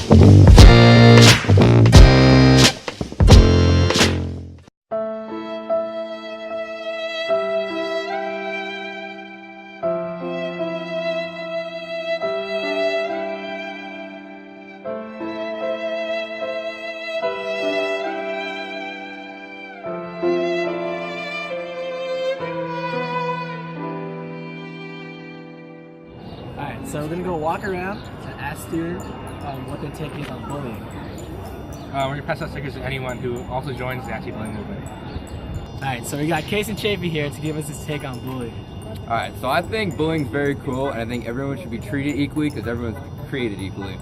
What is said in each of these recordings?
Alright, so we're going to go walk around and ask students what their take is on bullying. We're going to pass out stickers to anyone who also joins the anti-bullying movement. Alright, so we got Case and Chafee here to give us his take on bullying. Alright, so I think bullying's very cool, and I think everyone should be treated equally because everyone's created equally.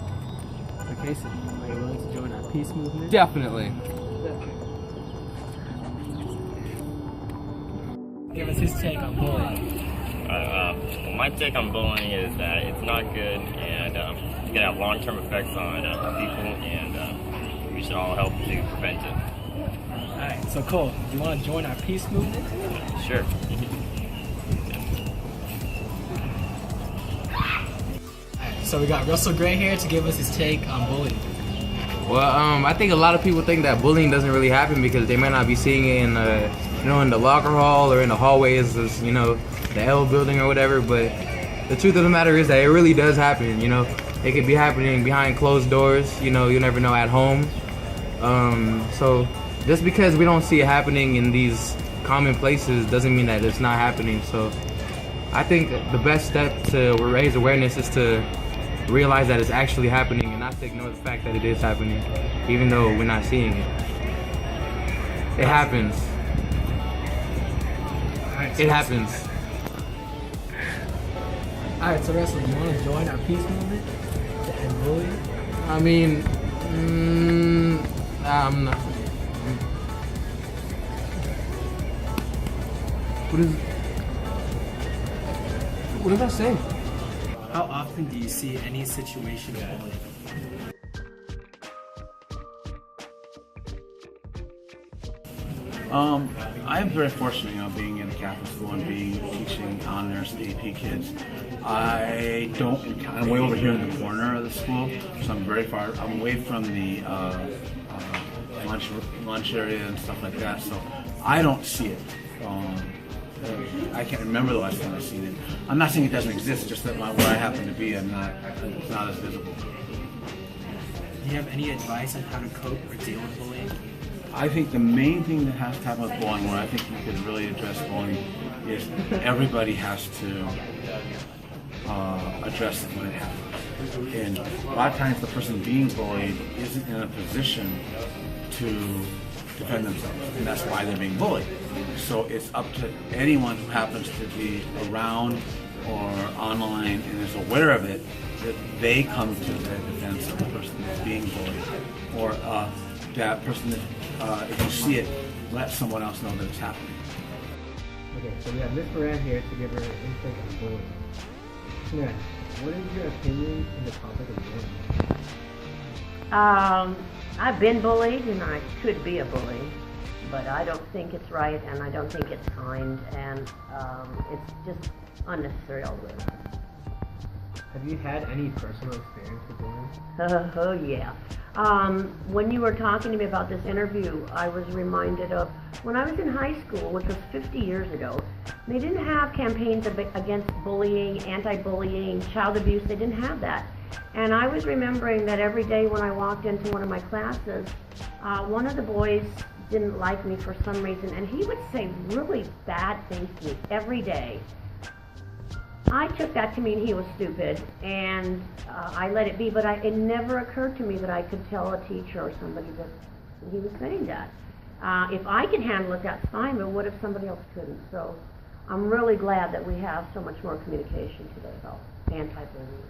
So Case, are you willing to join our peace movement? Definitely. Give us his take on bullying. My take on bullying is that it's not good, and it's going to have long-term effects on people, and we should all help to prevent it. Alright, so Cole, do you want to join our peace movement? Sure. Alright, so we got Russell Gray here to give us his take on bullying. Well, I think a lot of people think that bullying doesn't really happen because they might not be seeing it in, in the locker hall or in the hallways, as, the L building or whatever. But the truth of the matter is that it really does happen. It could be happening behind closed doors. You never know at home. So just because we don't see it happening in these common places doesn't mean that it's not happening. So I think the best step to raise awareness is to realize that it's actually happening and not to ignore the fact that it is happening, even though we're not seeing it. It happens. It happens. Alright, so Russell, do you want to join our peace movement to end bullying? I mean, I'm not. What did I say? How often do you see any situation of bullying? I'm very fortunate, being in a Catholic school and teaching honors AP kids. I'm way over here in the corner of the school, so I'm very far. I'm away from the lunch area and stuff like that, so I don't see it. I can't remember the last time I've seen it. I'm not saying it doesn't exist, just that where I happen to be, it's not as visible. Do you have any advice on how to cope or deal with bullying? I think the main thing that has to happen with bullying, where I think you could really address bullying, is everybody has to address it when it happens. And a lot of times the person being bullied isn't in a position to defend themselves, and that's why they're being bullied. So it's up to anyone who happens to be around or online and is aware of it, that they come to the defense of the person that's being bullied, or that person that, if you see it, let someone else know that it's happening. Okay, so we have Miss Moran here to give her insight on bullying. Moran, what is your opinion on the topic of bullying? I've been bullied and I could be a bully, but I don't think it's right and I don't think it's kind, and it's just unnecessary all the way around. Have you had any personal experience with bullying? Oh yeah. When you were talking to me about this interview, I was reminded of when I was in high school, which was 50 years ago. They didn't have campaigns against bullying, anti-bullying, child abuse. They didn't have that. And I was remembering that every day when I walked into one of my classes, one of the boys didn't like me for some reason, and he would say really bad things to me every day. I took that to mean he was stupid, and I let it be, but it never occurred to me that I could tell a teacher or somebody that he was saying that. If I can handle it, that's fine, but what if somebody else couldn't? So I'm really glad that we have so much more communication today about anti-bullying.